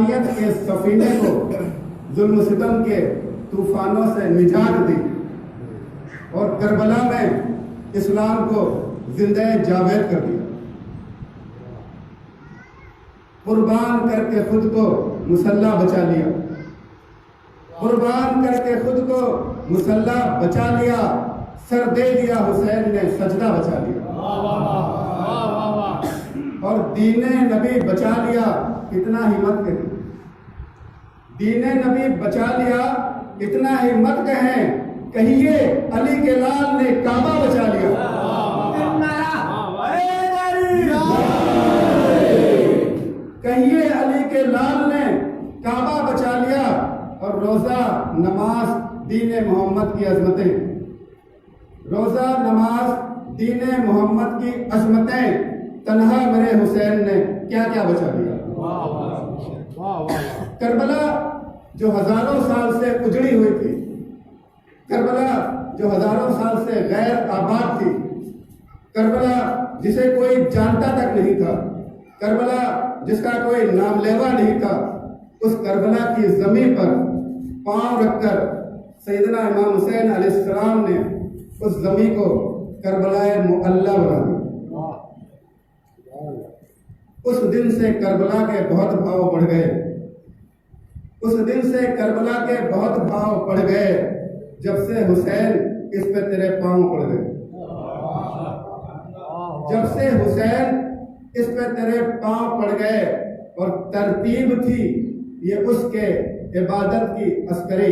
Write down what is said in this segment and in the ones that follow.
इंसानियत के सफीने को जुल्म सितम के तूफानों से निजात दी और करबला में इस्लाम को जिंदा जावेद कर दिया। कुर्बान करके खुद को मुसल्ला बचा लिया, कुर्बान करके खुद को मुसल्ला बचा लिया, सर दे दिया हुसैन ने सजदा बचा लिया और दीने नबी बचा लिया। इतना हिम्मत करें, दीने नबी बचा लिया, इतना हिम्मत कहें, कहिए अली के लाल ने काबा बचा लिया। कहिए अली के लाल ने काबा बचा लिया और रोजा नमाज दीने मोहम्मद की अजमतें, रोजा नमाज दीने मोहम्मद की अजमतें तन्हा मेरे हुसैन ने क्या क्या बचा लिया। करबला जो हजारों साल से उजड़ी हुई थी, करबला जो हजारों साल से गैर आबाद थी, करबला जिसे कोई जानता तक नहीं था, करबला जिसका कोई नामलेवा नहीं था, उस करबला की जमीन पर पांव रखकर सैयदना इमाम हुसैन अलैहिस्सलाम ने उस जमीन को करबलाए मुअल्ला बना दिया। उस दिन से करबला के बहुत भाव बढ़ गए, उस दिन से करबला के बहुत भाव बढ़ गए, जब से हुसैन इस पे तेरे पांव पड़ गए, जब से हुसैन इस पे तेरे पांव पड़ गए। और तरतीब थी ये उसके इबादत की अस्करी,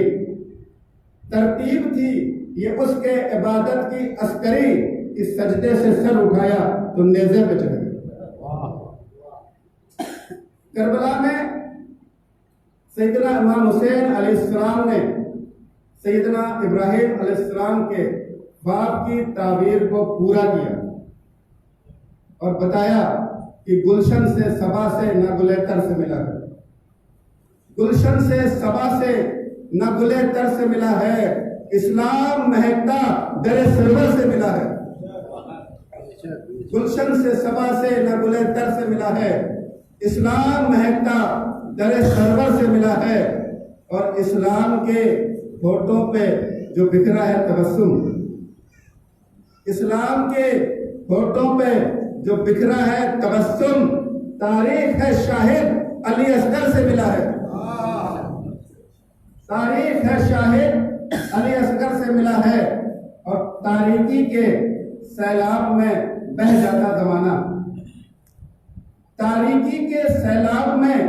तरतीब थी ये उसके इबादत की अस्करी, इस सजदे से सर उठाया तो नेज़े पे चढ़ गए। करबला में सैयदना इमाम हुसैन अलैहिस्सलाम ने सैयदना इब्राहिम अलैहिस्सलाम के ख्वाब की ताबीर को पूरा किया और बताया कि गुलशन से सबा से न गुलेतर से मिला है, गुलशन से सबा से न गुलेतर से मिला है, इस्लाम महकता दरे सरवर से मिला है। गुलशन से सबा से न गुलेतर से मिला है, इस्लाम महकता दरे सरवर से मिला है। और इस्लाम के होठों पे जो बिखरा है तबस्सुम, इस्लाम के होठों पे जो बिखरा है तबस्सुम, तारीख है शाहिद अली असगर से मिला है, तारीख है शाहिद अली असगर से मिला है। और तारीकी के सैलाब में बह जाता जमाना, तारीकी के सैलाब में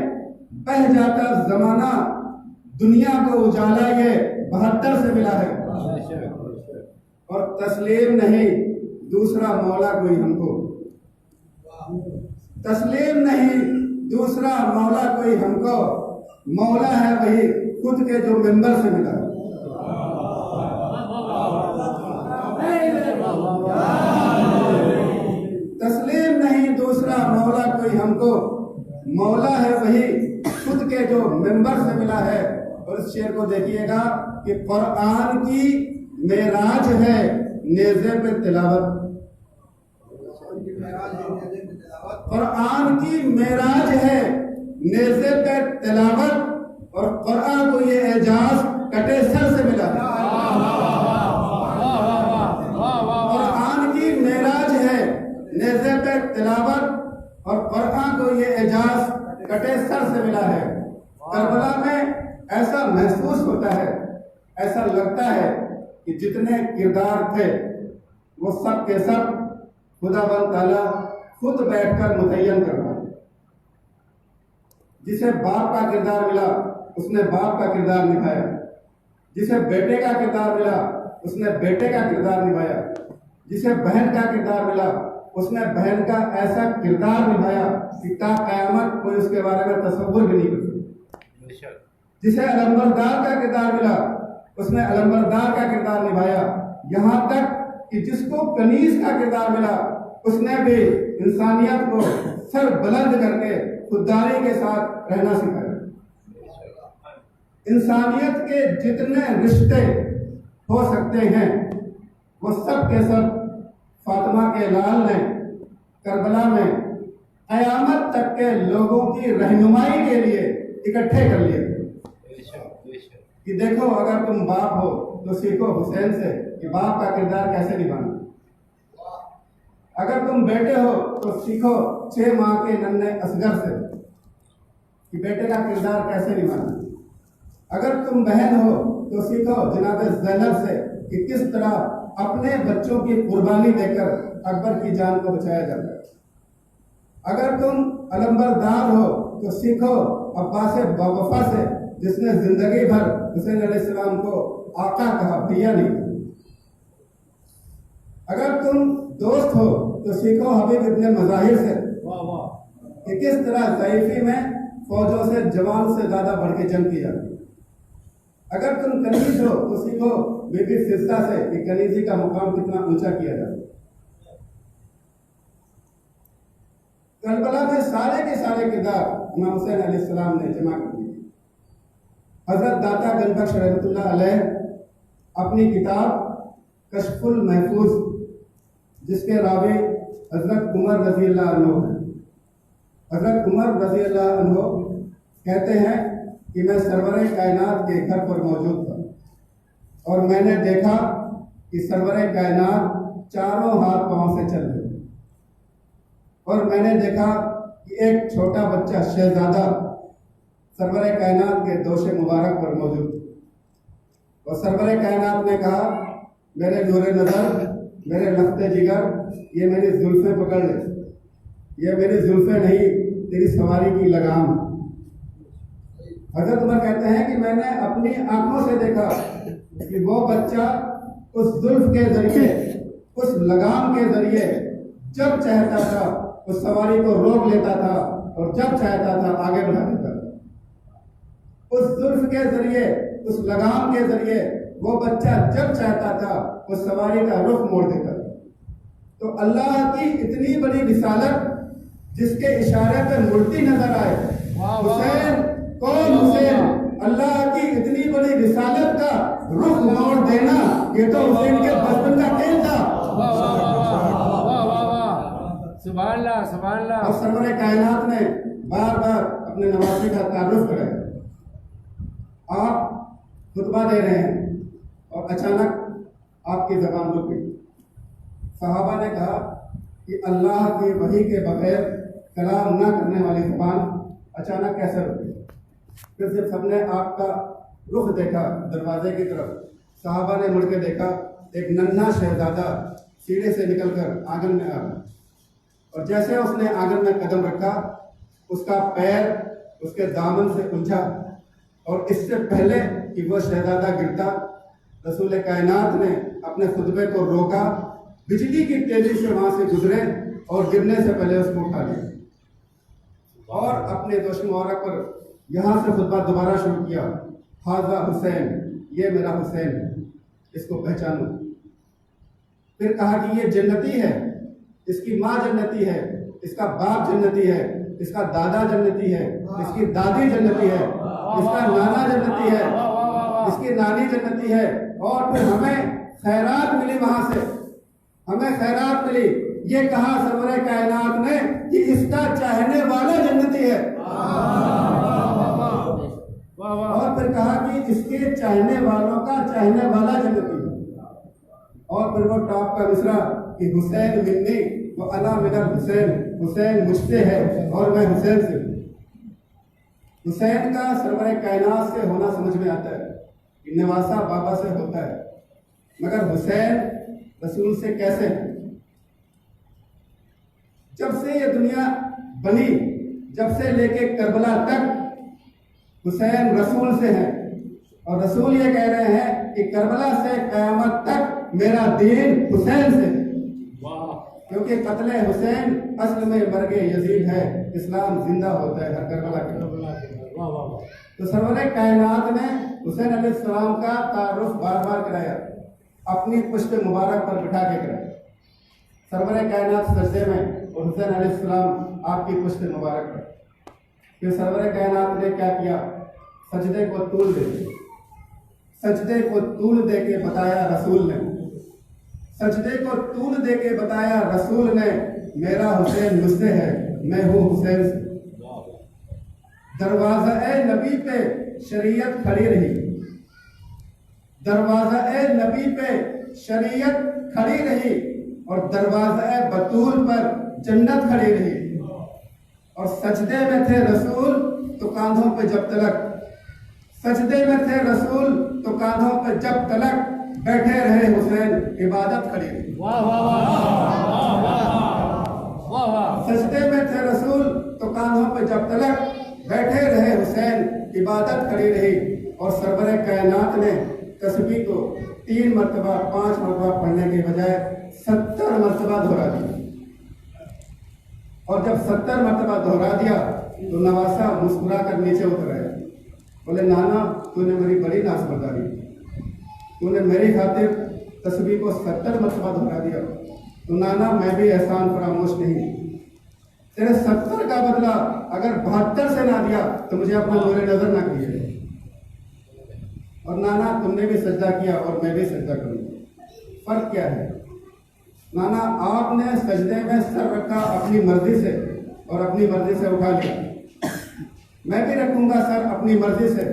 बह जाता जमाना, दुनिया को उजाला ये 72 से मिला है। और तस्लीम नहीं दूसरा मौला कोई हमको, तस्लीम नहीं दूसरा मौला कोई हमको, मौला है वही खुद के जो मिंबर से मिला। तस्लीम नहीं दूसरा मौला कोई हमको, मौला है वही खुद के जो मिंबर से मिला है। और इस शेर को देखिएगा कि कुरान की मेराज है नेज़े पे तिलावत, कुरान की मेराज है नेज़े पे तिलावत। और कुरान को ये एजाज कटे सर से मिला, कुरान की मेराज है नेज़े पे तिलावत और कुरान को ये एजाज कटे सर से मिला है। करबला में ऐसा महसूस होता है, ऐसा लगता है कि जितने किरदार थे वो सब के सब खुदावंद ताला खुद बैठकर मुतय्यन कर रहा है। जिसे बाप का किरदार मिला उसने बाप का किरदार निभाया, जिसे बेटे का किरदार मिला उसने बेटे का किरदार निभाया, जिसे बहन का किरदार मिला उसने बहन का ऐसा किरदार निभाया कि ता क़यामत कोई उसके बारे में तसव्वुर भी नहीं कर सकता। जिसे अलंबरदार का किरदार मिला उसने अलंबरदार का किरदार निभाया, यहाँ तक कि जिसको कनीज का किरदार मिला उसने भी इंसानियत को सर बुलंद करके खुददारी के साथ रहना सिखाया। इंसानियत के जितने रिश्ते हो सकते हैं वो सब के सब फातिमा के लाल ने करबला में क़यामत तक के लोगों की रहनुमाई के लिए इकट्ठे कर लिए कि देखो अगर तुम बाप हो तो सीखो हुसैन से कि बाप का किरदार कैसे निभाना। अगर तुम बेटे हो तो सीखो 6 माह के नन्हे असगर से कि बेटे का किरदार कैसे निभाना। अगर तुम बहन हो तो सीखो जनाब ज़ैनब से कि किस तरह अपने बच्चों की कुर्बानी देकर अकबर की जान को बचाया जाता है। अगर तुम अलंबरदार हो तो सीखो अब्बास बावफा से जिसने जिंदगी भर हुसैन अलैहिस्सलाम को आका कहा, भैया नहीं कहा। अगर तुम दोस्त हो तो सीखो हबीब इब्ने मज़ाहिर से कि किस तरह ज़ईफ़ी में फौजों से जवान से ज्यादा बढ़ के जंग की जाती है। अगर तुम कनीज हो तो सीखो बीबी सिस्ता से कि कनीजी का मुकाम कितना ऊंचा किया जाता है। करबला में सारे के सारे किरदार इमाम हुसैन अलैहिस्सलाम ने जमा कर दिए। हजरत दाता गंजबख्श रहमतुल्लाह अलैह अपनी किताब कश्फुल महफूज जिसके रावी हजरत उमर रजी अल्लाह अन्हु है। हजरत उमर रजी अल्लाह अन्हु कहते हैं कि मैं सरवरे कायनात के घर पर मौजूद था और मैंने देखा कि सरवरे कायनात चारों हाथ पांव से चल रहे और मैंने देखा कि एक छोटा बच्चा शहजादा सरवरे कायनात के दोशे मुबारक पर मौजूद और सरवरे कायनात ने कहा, मेरे नूरे नज़र, मेरे लफ्ते जिगर, ये मेरी जुल्फें पकड़ ले, ये मेरी जुल्फें नहीं तेरी सवारी की लगाम। हजरत उमर कहते हैं कि मैंने अपनी आंखों से देखा कि वो बच्चा उस जुल्फ के जरिए, उस लगाम के जरिए जब चाहता था उस सवारी को रोक लेता था और जब चाहता था आगे बढ़ा देता था। उस जुल्फ के जरिए, उस लगाम के जरिए वो बच्चा जब चाहता था उस सवारी का रुख मोड़ देता था। तो अल्लाह की इतनी बड़ी रिसालत जिसके इशारे पे मुड़ती नजर आए, हुसैन कौन हुसैन, अल्लाह की इतनी बड़ी रिसालत का रुख मोड़ देना, ये तो हुसैन के बचपन का खेल था। सुभान अल्लाह, सुभान अल्लाह। और सरवरे कायनात ने बार बार अपने नवासी का तारुफ कराया। आप खुतबा दे रहे हैं और अचानक आपकी जबान रुक गई। सहाबा ने कहा कि अल्लाह की वही के बगैर कलाम न करने वाली जबान अचानक कैसे रुक गई। फिर जब सबने आपका रुख देखा दरवाजे की तरफ, सहाबा ने मुड़ के देखा, एक नन्हा शहजादा सीढ़े से निकलकर आंगन में आ गया और जैसे उसने आंगन में कदम रखा, उसका पैर उसके दामन से उलझा और इससे पहले कि वो शहजादा गिरता, रसूल कायनात ने अपने खुतबे को रोका, बिजली की तेजी से वहां से गुजरे और गिरने से पहले उसको उठा लिया और अपने दोष मुबारक पर यहाँ से खुतबा दोबारा शुरू किया। हाजा हुसैन, ये मेरा हुसैन है, इसको पहचानो। फिर कहा कि ये जन्नती है, इसकी माँ जन्नती है, इसका बाप जन्नती है, इसका दादा जन्नती है, इसकी दादी जन्नती है, इसका नाना जन्नती है, इसकी नानी जन्नती है। और फिर हमें खैरात मिली, वहां से हमें खैरात मिली। ये कहा सरवरे कायनात ने कि इसका चाहने वाला जन्नती है। और फिर कहा कि इसके चाहने वालों का चाहने वाला जन्नती है। और फिर वो टॉप का मिसरा कि हुसैन मिन्नी वो अला मिनल हुसैन, हुसैन मुझसे है और मैं हुसैन से हूं। हुसैन का सरवरे कायनात से होना समझ में आता है कि नवासा बाबा से होता है, मगर हुसैन रसूल से कैसे है? जब से ये दुनिया बनी, जब से लेके करबला तक हुसैन रसूल से है और रसूल ये कह रहे हैं कि करबला से क़यामत तक मेरा दीन हुसैन से है। क्योंकि कत्ले हुसैन असल में मर्ग यजीद है, इस्लाम जिंदा होता है हर करबला के। तो सरवरे कायनात ने हुसैन अलैहिस्सलाम का तारुफ बार बार कराया, अपनी पुष्ट मुबारक पर बिठा के कराया। सरवरे कायनात सजदे में और हुसैन अलैहिस्सलाम आपकी पुष्ट मुबारक पर। फिर सरवरे कायनात ने क्या किया? सजदे को तूल दे, सजदे को तूल दे के बताया रसूल ने, सजदे को तूल दे के बताया रसूल ने, मेरा हुसैन मुझसे है, मैं हूं हुसैन से। दरवाजा ए नबी पे शरीयत खड़ी रही, दरवाजा ए नबी पे शरीयत खड़ी रही, और दरवाजा ए बतूल पर जन्नत खड़ी रही। और सजदे में थे रसूल तो कांधों पे जब तलक, सजदे में थे रसूल तो कांधों पे जब तलक बैठे रहे हुसैन, इबादत खड़ी रही। वाह वाह वाह वाह वाह। सजदे में थे रसूल तो कांधों पे जब तलक बैठे रहे हुसैन, इबादत खड़ी रही। और सरवरे कायनात ने तस्बीह को 3 मरतबा 5 मरतबा पढ़ने के बजाय 70 मरतबा दोहरा दिया। और जब 70 मरतबा दोहरा दिया तो नवासा मुस्कुरा कर नीचे उतर आया। बोले नाना तूने मेरी बड़ी नासबरदारी, तूने मेरी खातिर तस्बीह को 70 मरतबा दोहरा दिया। तो नाना मैं भी एहसान फरामोश नहीं, तेरे 70 का बदला अगर 72 से ना दिया तो मुझे अपना नूरे नजर ना कीजिए। और नाना तुमने भी सजदा किया और मैं भी सजदा करूंगा, फर्क क्या है? नाना आपने सजदे में सर रखा अपनी मर्जी से और अपनी मर्जी से उठा लिया, मैं भी रखूंगा सर अपनी मर्जी से,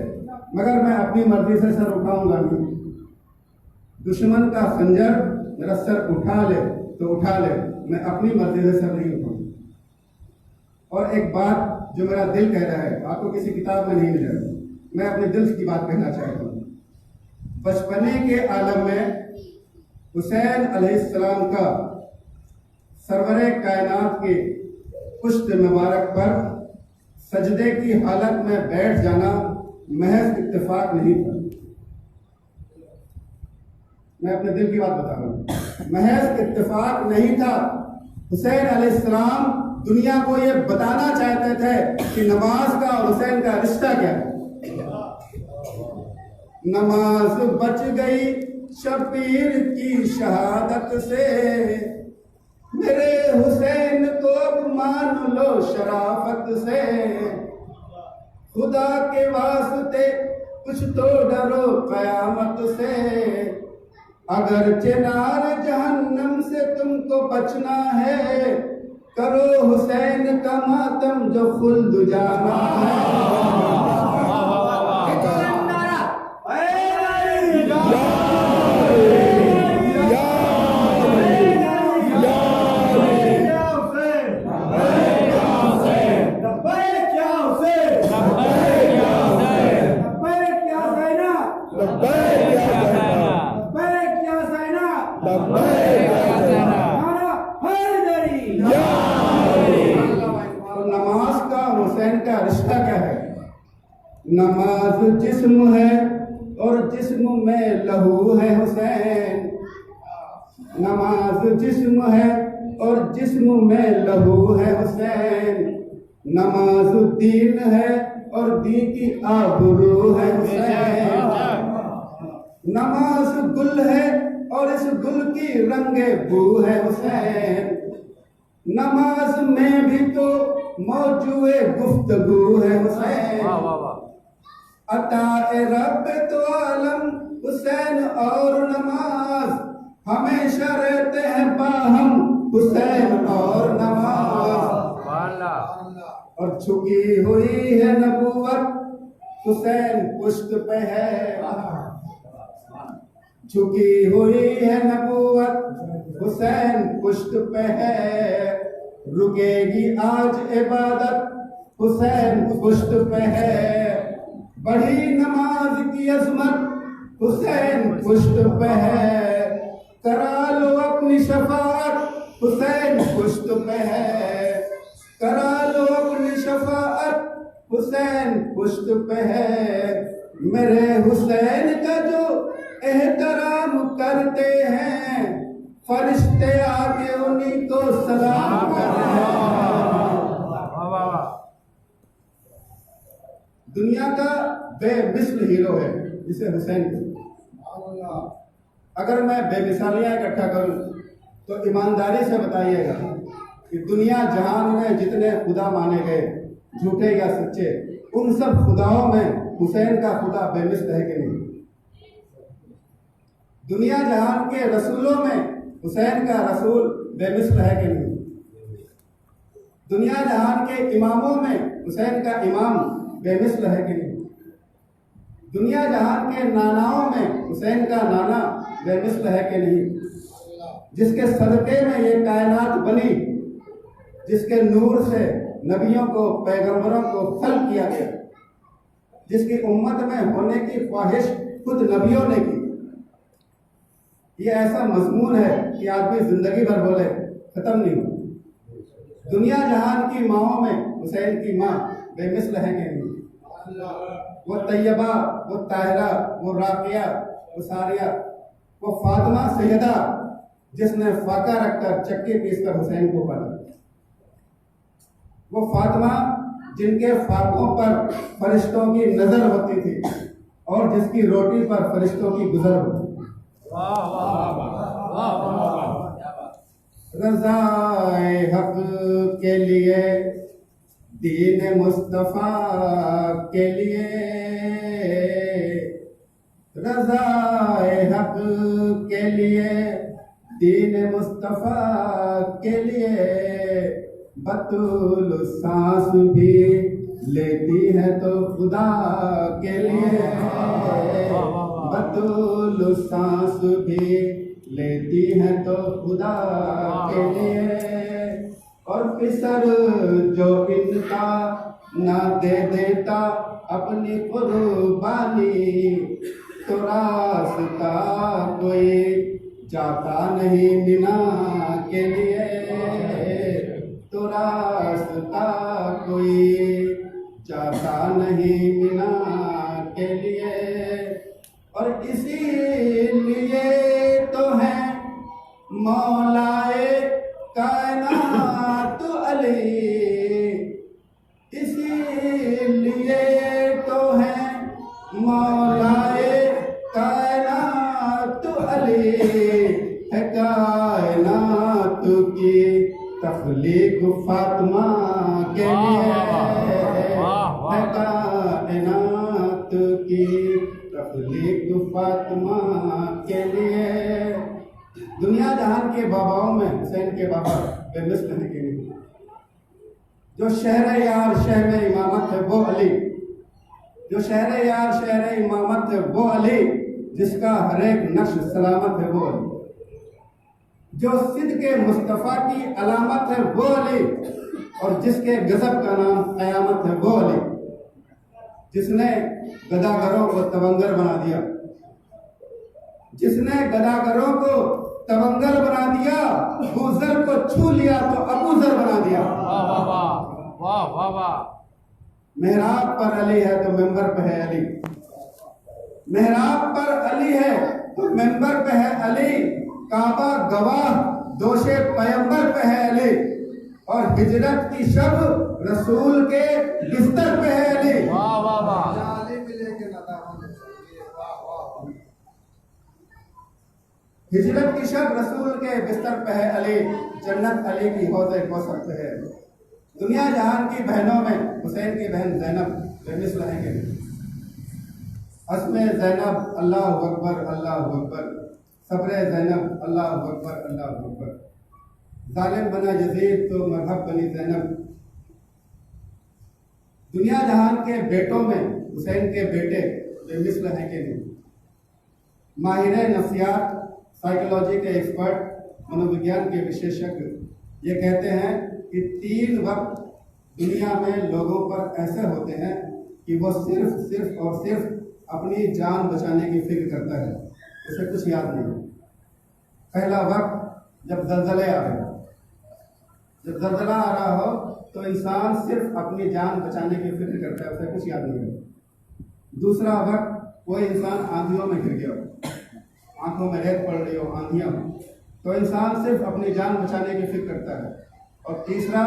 मगर मैं अपनी मर्जी से सर उठाऊंगा नहीं। दुश्मन का खंजर मेरा सर उठा ले तो उठा ले, मैं अपनी मर्जी से सर नहीं उठाऊंगा। और एक बात जो मेरा दिल कह रहा है, आपको किसी किताब में नहीं मिलेगा, मैं अपने दिल की बात कहना चाहता हूँ। बचपने के आलम में हुसैन अलैहिस्सलाम का सरवरे कायनात के पुश्त मुबारक पर सजदे की हालत में बैठ जाना महज इत्तेफाक नहीं था। मैं अपने दिल की बात बता रहा हूँ, महज इत्तेफाक नहीं था। हुसैन अलैहिस्सलाम दुनिया को ये बताना चाहते थे कि नमाज का और हुसैन का रिश्ता क्या है। नमाज बच गई शबीर की शहादत से, मेरे हुसैन को अब मान लो शराफत से। खुदा के वास्ते कुछ तो डरो कयामत से, अगर चिनार जहन्नम से तुमको बचना है, करो हुसैन का मातम जो खुल्द जाना है। नमाज का हुसैन का रिश्ता क्या है? नमाज जिस्म है और जिस्म में लहू है हुसैन। नमाज जिस्म है और जिस्म में लहू है हुसैन। नमाज दीन है और दीन की आबरू है हुसैन। नमाज गुल है और इस गुल की रंगे बू है हुसैन। नमाज में भी तो मौजूए गुफ्तगू है हुसैन। अताए रब तो आलम हुसैन और नमाज, हमेशा रहते हैं बाहम हुसैन और नमाज। और झुकी हुई है नबूवत हुसैन पुश्त पे है, झुकी हुई है नबूवत हुसैन पुश्त पे है। रुकेगी आज इबादत हुसैन पुश्त पे है। बढ़ी नमाज की अजमत हुसैन पुश्त पे है। करा लो अपनी शफाअत हुसैन पुश्त पे है। करा लो अपनी शफाअत हुसैन पुश्त पे है। मेरे हुसैन का जो एहतराम करते हैं, फरिश्ते आके उन्हीं को सलाम करते हैं। दुनिया का बेमिसाल हीरो है जिसे हुसैन कहते हैं। अगर मैं बेमिसालियां इकट्ठा करूं तो ईमानदारी से बताइएगा कि दुनिया जहान में जितने खुदा माने गए, झूठे या सच्चे, उन सब खुदाओं में हुसैन का खुदा बेमिसाल है कि नहीं? दुनिया जहान के रसूलों में हुसैन का रसूल बेमिसाल है कि नहीं? दुनिया जहान के इमामों में हुसैन का इमाम बेमिसल है कि नहीं। दुनिया जहान के नानाओं में हुसैन का नाना बेमिसल है कि नहीं। जिसके सदक़े में ये कायनात बनी, जिसके नूर से नबियों को पैगंबरों को खल्क़ किया गया, जिसकी उम्मत में होने की ख्वाहिश खुद नबियों ने की। ये ऐसा मजमून है कि आदमी जिंदगी भर बोले खत्म नहीं हो। दुनिया जहान की माओं में हुसैन की माँ बेमिसल है कि नहीं। वो तैयबा, वो ताहिरा, वो राकिया, वो सारिया, वो फातिमा सैयदा जिसने फाका रखकर चक्की पीसकर हुसैन को पाला। वो फातिमा जिनके फाकों पर फरिश्तों की नजर होती थी और जिसकी रोटी पर फरिश्तों की गुजर होती। रज़ाए हक के लिए, दीन मुस्तफा के लिए, रज़ाए हक के लिए, दीन मुस्तफा के लिए, बतूल सांस भी लेती है तो खुदा के लिए, बतूल सांस भी लेती है तो खुदा के लिए। और फिसर जो इनका ना दे देता अपनी कुर्बानी, तो रास्ता कोई जाता नहीं मिना के लिए, तो रास्ता कोई जाता नहीं मिना के लिए। और इसीलिए तो है मौलाए कायनात अली, इसीलिए तो है मौलाए कायनात अली। है कायनात की तख्लीक फातिमा के लिए, है कायनात की तख्लीक फातिमा के लिए। दुनिया जहान के बाबाओं में हुसैन के बाबा बेमिसल है कि नहीं। जो शहर यार शहर इमामत है वो अली, जो शहर यार शहर इमामत है वो अली, जिसका हर एक नक्श सलामत है वो अली। जो सिद्ध के मुस्तफ़ा की अलामत है वो अली, और जिसके गजब का नाम क़यामत है वो अली। जिसने गदागरों को तवंगर बना दिया, जिसने गदागरों को तवंगर बना दिया, गुजर को छू लिया तो अबू जर बना दिया। वाह वाह वाह वाह वाह। मेहराब पर अली है तो मेंबर पे है अली, मेहराब पर अली है तो मेंबर पे है अली। काबा गवाह दोषे पैगंबर पे है अली, और हिजरत की शब रसूल के बिस्तर पे है अली। वाह वाह वाह। हिजरत की शब रसूल के बिस्तर पे है अली, जन्नत अली की हौज़े कौसर पे है। दुनिया जहान की बहनों में हुसैन की बहन ज़ैनब बेमिसल है कि नहीं। अस्मे ज़ैनब अल्लाह अकबर अल्लाह अकबर, सब्रे ज़ैनब अल्लाह अकबर अल्लाह अकबर। जालिम बना यज़ीद तो मरहब बनी ज़ैनब। दुनिया जहान के बेटों में हुसैन के बेटे बेमिसल हैं कि नहीं। माहिर नफ्सियात, साइकोलॉजी के एक्सपर्ट, मनोविज्ञान के विशेषज्ञ ये कहते हैं कि 3 वक्त दुनिया में लोगों पर ऐसे होते हैं कि वो सिर्फ और सिर्फ अपनी जान बचाने की फिक्र करता है, उसे कुछ याद नहीं। पहला वक्त जब ज़लज़ले आ रहे हो, जब ज़लज़ला आ रहा हो तो इंसान सिर्फ अपनी जान बचाने की फिक्र करता है, उसे कुछ याद नहीं है। दूसरा वक्त कोई इंसान आंधियों में गिर गया हो, आंखों में रेत पड़ रही हो, आंधियां हो, तो इंसान सिर्फ अपनी जान बचाने की फिक्र करता है। और तीसरा,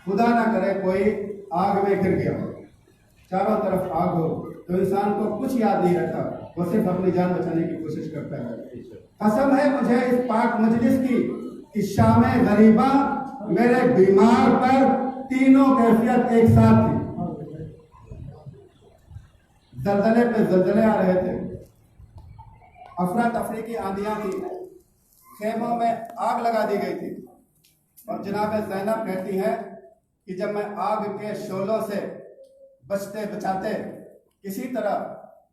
खुदा ना करे कोई आग में गिर गया हो, चारों तरफ आग हो, तो इंसान को कुछ याद नहीं रहता, वो सिर्फ अपनी जान बचाने की कोशिश करता है। कसम है मुझे इस पाक मजलिस की कि शामे गरीबा मेरे बीमार पर तीनों कैफियत एक साथ थी। जलजले पे जलजले आ रहे थे, अफरा तफरी की आंधियां थी, खेमों में आग लगा दी गई थी। और जनाब ज़ैनब कहती है कि जब मैं आग के शोलों से बचते बचाते किसी तरह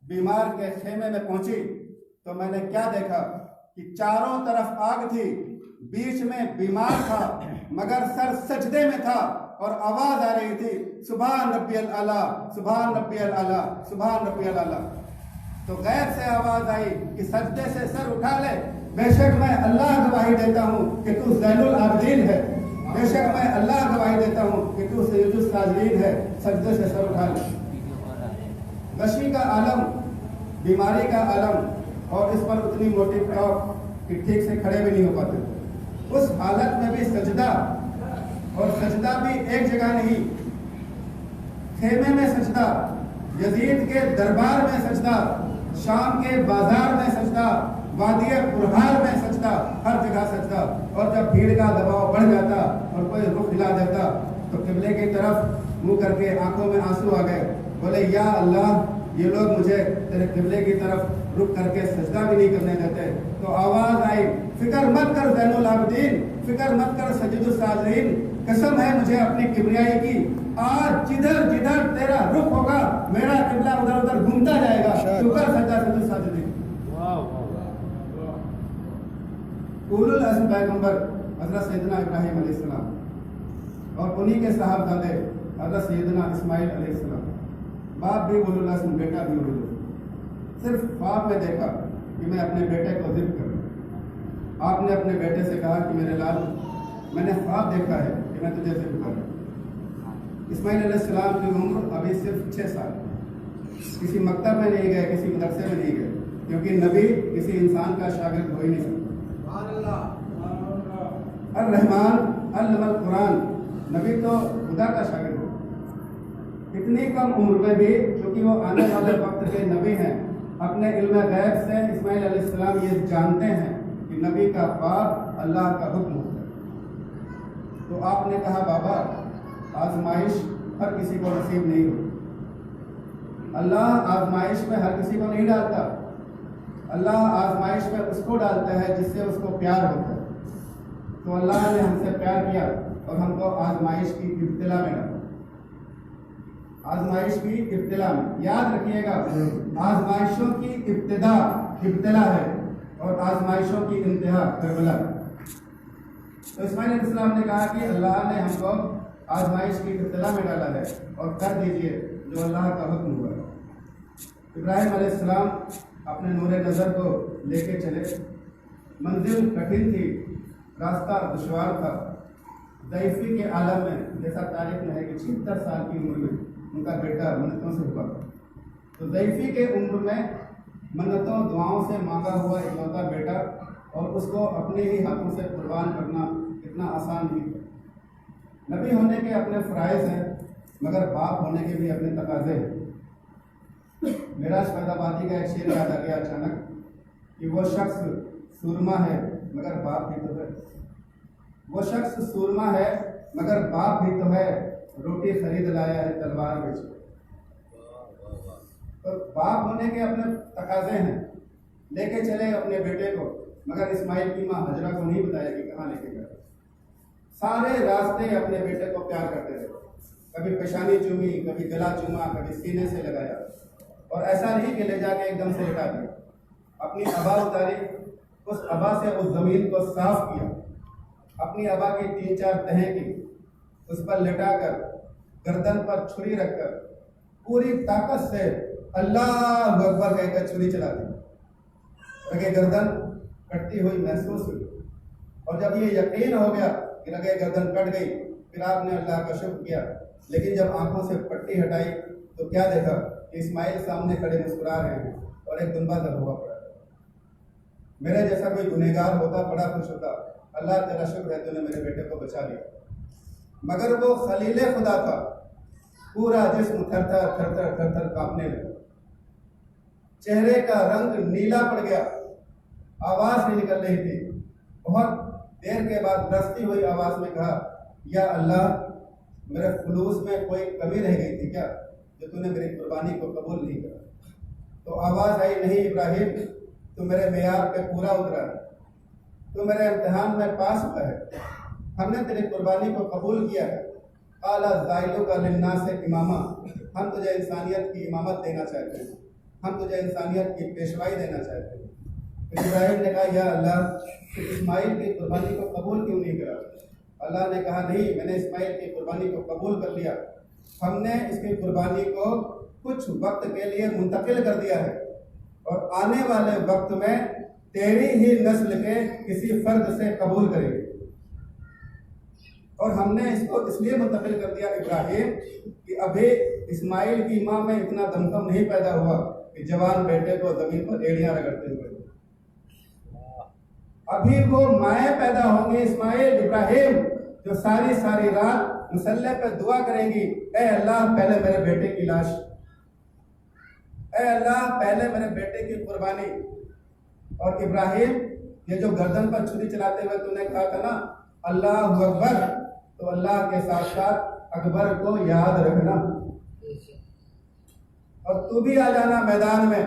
बीमार के खेमे में पहुंची तो मैंने क्या देखा कि चारों तरफ आग थी, बीच में बीमार था मगर सर सजदे में था और आवाज आ रही थी, सुभान रब्बियल आला, सुभान रब्बियल आला, सुभान रब्बियल आला। तो गैर से आवाज आई कि सजदे से सर उठा ले, बेशक मैं अल्लाह गवाही देता हूँ कि तू ज़ैनुल आबिदीन है, बेशक मैं अल्लाह गवाही देता हूँ कि तू सय्यदुस साजिदीन है, सजदे से सर उठा ले। गशी का आलम, बीमारी का आलम और इस पर उतनी मोटी फ्रॉक कि ठीक से खड़े भी नहीं हो पाते। उस हालत में भी सजदा, और सजदा भी एक जगह नहीं, खेमे में सजदा, यजीद के दरबार में सजदा, शाम के बाजार में सजदा, वादिय कुरहार में सजदा, हर जगह सजदा। और जब भीड़ का दबाव बढ़ जाता और कोई रुख हिला देता तो किबले की तरफ मुंह करके आंखों में आंसू आ गए, बोले या अल्लाह, ये लोग मुझे तेरे किबले की तरफ रुक करके सजदा भी नहीं करने देते। तो आवाज आई, फिक्र मत कर ज़ैनुल आबिदीन, फिक्र मत कर सय्यदुस साजिदीन, कसम है मुझे अपनी किबरियाई की, आज जिधर जिधर तेरा रुख होगा मेरा किबला उधर उधर घूमता जाएगा। शुक्र सजदा सय्यदुस साजिदीन। उलुल अज़्म पैगंबर हज़रत सैयदना इब्राहीम अलैहिस्सलाम और उन्हीं के साहबजादे हज़रत सैयदना इस्माइल अलैहिस्सलाम, बाप भी उलुल अज़्म, बेटा भी उलुल अज़्म। सिर्फ ख्वाब में देखा कि मैं अपने बेटे को ज़िब्ह करूं। आपने अपने बेटे से कहा कि मेरे लाल, मैंने ख्वाब देखा है कि मैं तुझे ज़िब्ह करूं। इस्माइल अलैहिस्सलाम की उम्र अभी सिर्फ 6 साल। किसी मकतब में नहीं गए, किसी मदरसे में नहीं गए, क्योंकि नबी किसी इंसान का शागिर्द हो ही नहीं सकता। अर-रहमान अल्लमल कुरान, नबी तो खुदा का शागिर्द है। इतनी कम उम्र में भी, क्योंकि वो आने वाले वक्त के नबी हैं, अपने इल्म गैब से इस्माइल अलैहिस्सलाम ये जानते हैं कि नबी का ख्वाब अल्लाह का हुक्म होता है। तो आपने कहा बाबा, आजमाइश हर किसी को नसीब नहीं होती। अल्लाह आजमाइश में हर किसी को नहीं डालता। अल्लाह आजमाइश में उसको डालता है जिससे उसको प्यार होता है। तो अल्लाह ने हमसे प्यार किया और हमको आजमाइश की इब्तिला में डाला। आजमाइश की इब्तिला में, याद रखिएगा, आजमाइशों की इब्तिदा इब्तिला है और आजमाइशों की इंतहा करबला। तो इस्माइल अलैहिस्सलाम ने कहा कि अल्लाह ने हमको आजमाइश की इब्तिला में डाला है और कर दीजिए जो अल्लाह का हुक्म हुआ है। इब्राहीम अलैहिस्सलाम अपने नूरे नज़र को लेके चले। मंजिल कठिन थी, रास्ता दुश्वार था। ज़ईफ़ी के आलम में, जैसा तारीख में है कि 76 साल की उम्र में उनका बेटा मन्नतों से हुआ। तो ज़ईफ़ी के उम्र में मन्नतों दुआओं से मांगा हुआ इकलौता बेटा, और उसको अपने ही हाथों से कुर्बान करना इतना आसान नहीं था। नबी होने के अपने फ़राइज़ हैं, मगर बाप होने के भी अपने तकाज़े हैं। मेराज फैज़ाबादी का एक शेर याद आ गया अचानक कि वो शख्स सूरमा है मगर बाप भी तो है। वो शख्स सूरमा है मगर बाप भी तो है, रोटी खरीद लाया है तलवार बेच। तो बाप होने के अपने तकाजे हैं, लेके चले अपने बेटे को, मगर इस्माइल की माँ हजरा को नहीं बताया कि कहाँ लेके गए। सारे रास्ते अपने बेटे को प्यार करते थे, कभी पेशानी चूमी, कभी गला चूमा, कभी सीने से लगाया, और ऐसा नहीं कि ले जाके एकदम से लिटा दिया। अपनी अबा उतारी, उस अबा से उस जमीन को साफ किया, अपनी अबा की 3-4 तहें की, उस पर लिटाकर गर्दन पर छुरी रखकर पूरी ताकत से अल्लाह अकबर कहकर छुरी चला दी। लगे गर्दन कटती हुई महसूस हुई, और जब ये यकीन हो गया कि लगे गर्दन कट गई, फिर आपने अल्लाह का शुक्र किया। लेकिन जब आंखों से पट्टी हटाई तो क्या देखा कि इस्माइल सामने खड़े मुस्कुरा रहे हैं और एक दुम्बा दब हुआ पड़ा। मेरे जैसा कोई गुनहगार होता बड़ा खुश होता, अल्लाह तेरा शुक्र है तूने मेरे बेटे को बचा लिया। मगर वो खलीले खुदा था, पूरा जिस्म थर थर कांपने लगा, चेहरे का रंग नीला पड़ गया, आवाज नहीं निकल रही थी। बहुत देर के बाद रसती हुई आवाज में कहा, या अल्लाह, मेरे खुलूस में कोई कमी रह गई थी क्या जो तूने मेरी कुर्बानी को कबूल नहीं करा? तो आवाज आई, नहीं इब्राहिम, तू मेरे मेयार पे पूरा उतरा है, तू मेरे इम्तिहान में पास हुआ है, हमने तेरी कुर्बानी को कबूल किया है। काला ज़ाइलुका लिन्नास इमामा, हम तुझे इंसानियत की इमामत देना चाहते हैं, हम तुझे इंसानियत की पेशवाई देना चाहते हैं। फिर इब्राहिम ने कहा, या अल्लाह, तो इस्माइल की कुर्बानी को कबूल क्यों नहीं करा? अल्लाह ने कहा, नहीं, मैंने इस्माइल की कुर्बानी को कबूल कर लिया। हमने इसकी कुर्बानी को कुछ वक्त के लिए मुंतकिल कर दिया है और आने वाले वक्त में तेरी ही नस्ल के किसी फर्द से कबूल करेंगे। और हमने इसको इसलिए मुंतकिल कर दिया इब्राहिम कि अभी इस्माइल की माँ में इतना दमखम नहीं पैदा हुआ कि जवान बेटे को जमीन पर एड़ियां रगड़ते हुए। अभी वो माए पैदा होंगे इस्माइल, इब्राहिम, जो सारी सारी रात मुसल्ले पे दुआ करेंगी, ए अल्लाह, पहले मेरे बेटे की लाश, ए अल्लाह, पहले मेरे बेटे की कुर्बानी। और इब्राहिम, ये जो गर्दन पर छुरी चलाते हुए तूने कहा था ना, अल्लाह अकबर, तो अल्लाह के साथ साथ अकबर को याद रखना। और तू भी आ जाना मैदान में,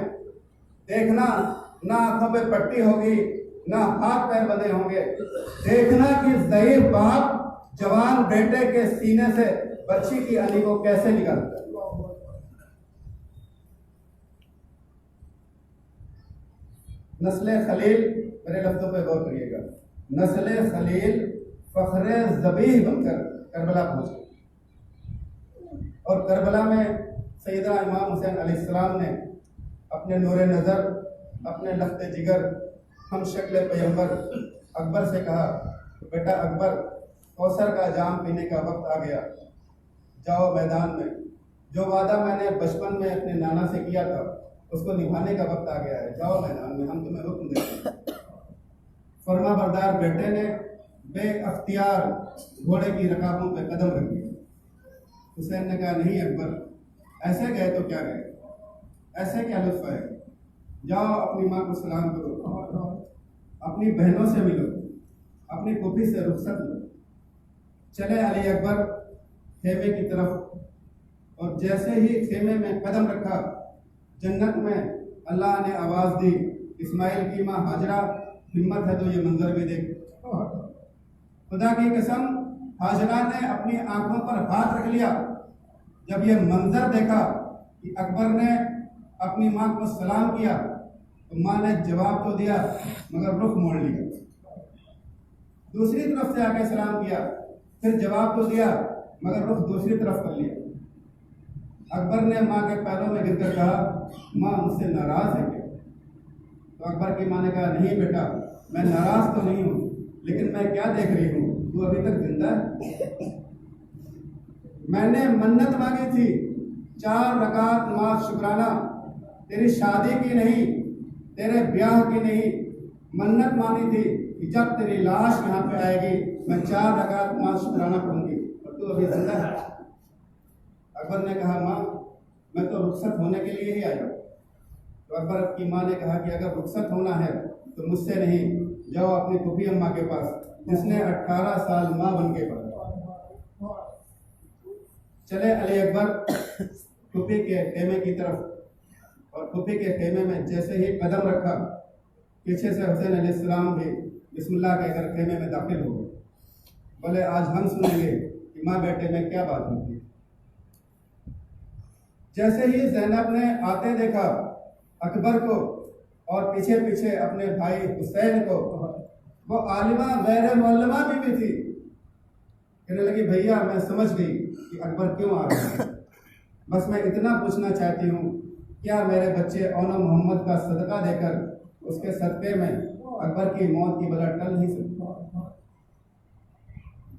देखना ना आंखों पे पट्टी होगी, ना हाथ पैर बंधे होंगे, देखना कि ज़ईफ बाप जवान बेटे के सीने से बच्ची की अली को कैसे निकालता है। नस्ले खलील, मेरे लफ्जों पे गौर करिएगा, नस्ले खलील फख्रे ज़बीह बनकर करबला पहुंचे और करबला में सैयदना इमाम हुसैन अलैहिस्सलाम ने अपने नूरे नज़र, अपने लफ्ते जिगर, हम शक्ल पैगंबर अकबर से कहा, बेटा अकबर, कौसर का जाम पीने का वक्त आ गया, जाओ मैदान में। जो वादा मैंने बचपन में अपने नाना से किया था उसको निभाने का वक्त आ गया है, जाओ मैदान में, हम तुम्हें हुक्म देते हैं। फरमा बरदार बेटे ने बेअख्तियार घोड़े की रकाबों पे कदम रख दिया। हुसैन ने कहा, नहीं अकबर, ऐसे गए तो क्या गए, ऐसे क्या लुत्फ है, जाओ अपनी माँ को सलाम करो, अपनी बहनों से मिलो, अपनी फूफी से रुखसत लो। चले अली अकबर खेमे की तरफ और जैसे ही खेमे में कदम रखा, जन्नत में अल्लाह ने आवाज़ दी, इस्माइल की माँ हाजरा, हिम्मत है तो ये मंजर भी देख। खुदा की कसम, हाजरा ने अपनी आंखों पर हाथ रख लिया जब ये मंजर देखा कि अकबर ने अपनी माँ को सलाम किया, तो माँ ने जवाब तो दिया मगर रुख मोड़ लिया। दूसरी तरफ से आके सलाम किया, फिर जवाब तो दिया मगर रुख दूसरी तरफ कर लिया। अकबर ने माँ के पैरों में गिरकर कहा, माँ मुझसे नाराज है क्या? तो अकबर की माँ ने कहा, नहीं बेटा, मैं नाराज तो नहीं हूँ, लेकिन मैं क्या देख रही हूँ, तू अभी तक जिंदा है। मैंने मन्नत मांगी थी 4 रकात नमाज शुक्राना, तेरी शादी की नहीं, तेरे ब्याह की नहीं, मन्नत मानी थी कि जब तेरी लाश यहाँ पे आएगी मैं 4 रकात नमाज शुक्राना पढ़ूंगी, और तू अभी जिंदा है। अकबर ने कहा, माँ मैं तो रुखसत होने के लिए ही आया। तो अकबर की माँ ने कहा कि अगर रुखसत होना है तो मुझसे नहीं, जाओ अपनी फूफी अम्मा के पास, जिसने 18 साल माँ बन के पढ़ा। चले अली अकबर फूफी के खेमे की तरफ और फूफी के खेमे में जैसे ही कदम रखा, पीछे से हुसैन अलैहिस्सलाम भी बिस्मिल्लाह कहकर खेमे में दाखिल हो गए। बोले, आज हम सुनेंगे कि माँ बेटे में क्या बात होती है। जैसे ही ज़ैनब ने आते देखा अकबर को और पीछे पीछे अपने भाई हुसैन को, वो आलिमा गैर मौलमा भी थी, कहने लगी, भैया मैं समझ गई कि अकबर क्यों आ रहे हैं, बस मैं इतना पूछना चाहती हूँ, क्या मेरे बच्चे औना मोहम्मद का सदका देकर उसके सदक़े में अकबर की मौत की बला टल नहीं सकती।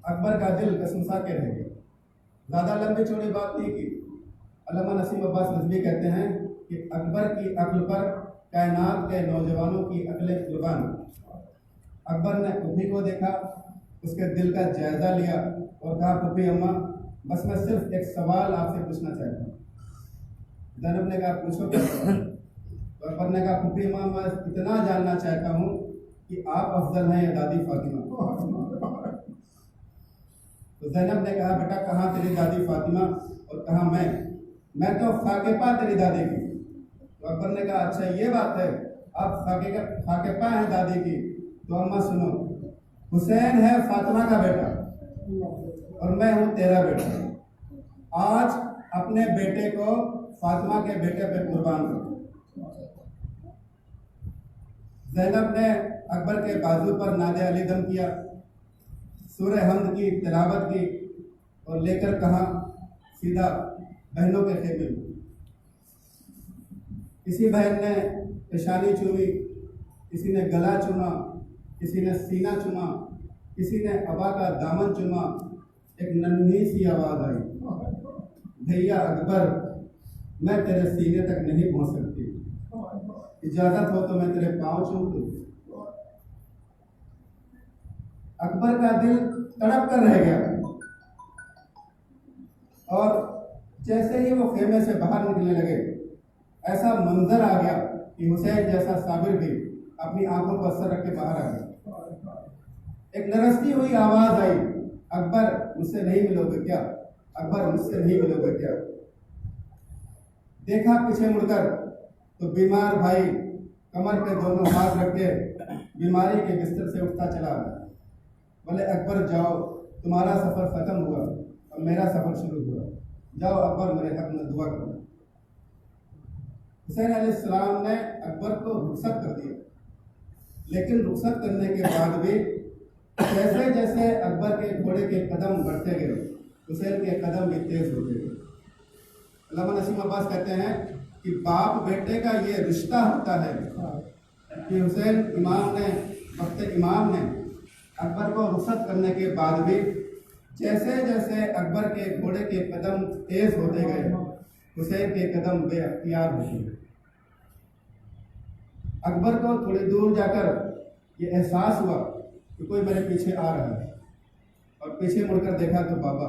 अकबर का दिल कसमसा के रह गया। ज़्यादा लंबी चौड़ी बात नहीं की। अल्लामा नसीम अब्बास नज़वी कहते हैं कि अकबर की अक्ल पर कायनात के नौजवानों की अक्लें कुर्बान। अकबर ने फूफी को देखा, उसके दिल का जायज़ा लिया और कहा, फूफी अम्मा, बस मैं सिर्फ एक सवाल आपसे पूछना चाहता हूँ। ज़ैनब ने कहा, पूछो क्या सवाल? तो अकबर ने कहा, फूफी अम्मा, मैं इतना जानना चाहता हूँ कि आप अफजल हैं या दादी फातिमा? तो ज़ैनब ने कहा, बेटा कहाँ तेरी दादी फातिमा और कहाँ मैं तो फाकेपा तेरी दादी की। तो अकबर ने कहा, अच्छा ये बात है, आप फाकेपा हैं दादी की, तो अम्मा सुनो, हुसैन है फातिमा का बेटा और मैं हूँ तेरा बेटा। आज अपने बेटे को फातिमा के बेटे पे कुर्बान कर दिया। ज़ैनब ने अकबर के बाजू पर नादे अली दम किया, सूरह हमद की तिलावत की और लेकर कहा सीधा बहनों के खेमे में। किसी बहन ने पेशानी चूमी, किसी ने गला चूमा, किसी ने सीना चूमा, किसी ने अबा का दामन चूमा। एक नन्ही सी आवाज़ आई, भैया अकबर, मैं तेरे सीने तक नहीं पहुंच सकती, इजाजत हो तो मैं तेरे पांव चूम दूं। अकबर का दिल तड़प कर रह गया और जैसे ही वो खेमे से बाहर निकलने लगे, ऐसा मंजर आ गया कि हुसैन जैसा साबिर भी अपनी आंखों पर असर रख के बाहर आ गया। एक नरसती हुई आवाज आई, अकबर मुझसे नहीं मिलोगे क्या? अकबर मुझसे नहीं मिलोगे क्या? देखा पीछे मुड़कर तो बीमार भाई कमर पे दोनों हाथ रख के बीमारी के बिस्तर से उठता चला गया। बोले अकबर जाओ, तुम्हारा सफर खत्म हुआ और मेरा सफर शुरू हुआ, जाओ अकबर मेरे हक में दुआ करो। हुसैन अलैहिस्सलाम ने अकबर को रुखसत कर दिया, लेकिन रुखसत करने के बाद भी जैसे जैसे अकबर के घोड़े के कदम बढ़ते गए, हुसैन के कदम भी तेज होते गए। अल्लामा नसीम अब्बास कहते हैं कि बाप बेटे का ये रिश्ता होता है कि हुसैन इमाम ने अकबर को रुखसत करने के बाद भी जैसे जैसे अकबर के घोड़े के कदम तेज होते गए, हुसैन के कदम बेअख्तियार होते गए। अकबर को थोड़ी दूर जाकर ये एहसास हुआ कि कोई मेरे पीछे आ रहा है, और पीछे मुड़कर देखा तो बाबा।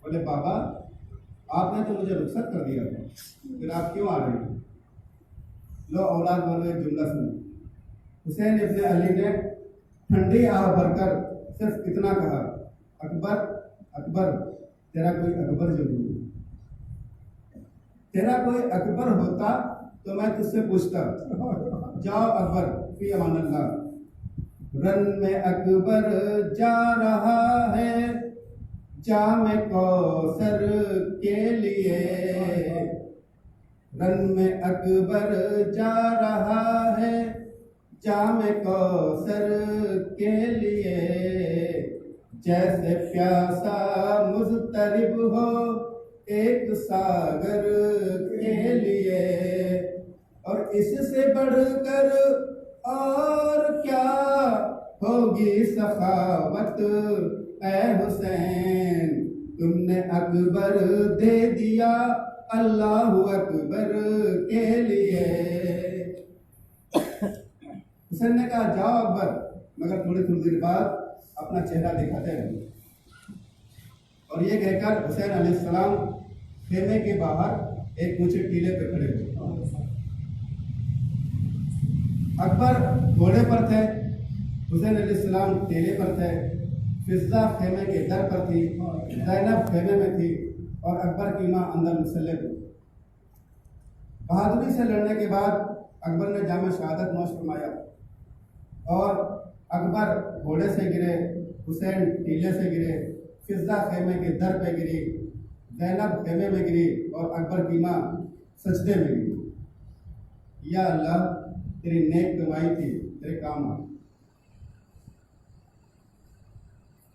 बोले बाबा, आपने तो मुझे रुखसत कर दिया था, फिर आप क्यों आ रहे हैं? लो औलाद वालों एक जुमला सुनो। हुसैन इब्ने अली ने ठंडी आह भरकर सिर्फ इतना कहा, अकबर अकबर, तेरा कोई अकबर जरूर है। तेरा कोई अकबर होता तो मैं तुझसे पूछता, जाओ अकबर फी अमानिल्लाह। रन में अकबर जा रहा है जामे कौसर के लिए, रन में अकबर जा रहा है जामे कौसर के लिए। जैसे प्यासा मुज़तरिब हो एक सागर के लिए, और इससे बढ़कर और क्या होगी सखावत ऐ हुसैन। तुमने अकबर दे दिया अल्लाहु अकबर के लिए। हुसैन ने कहा जाओ अकबर, मगर थोड़ी थोड़ी देर बाद अपना चेहरा दिखाते रहे। और ये कहकर हुसैन अलैहिस्सलाम खेमे के बाहर एक ऊंचे टीले पे खड़े हुए। अकबर घोड़े पर थे, हुसैन अलैहिस्सलाम टीले पर थे। फिज़ा खेमे के दर पर थी, ज़ैनब खेमे में थी और अकबर की माँ अंदर मुसल्ले पे। बहादुरी से लड़ने के बाद अकबर ने जामे शहादत नोश फरमाया और अकबर घोड़े से गिरे, हुसैन टीले से गिरे, फिज़ा खेमे के दर पे गिरी, ज़ैनब खेमे में गिरी और अकबर की माँ सजदे में गिरी। या अल्लाह, तेरी नेक कमाई थी, तेरे काम आ।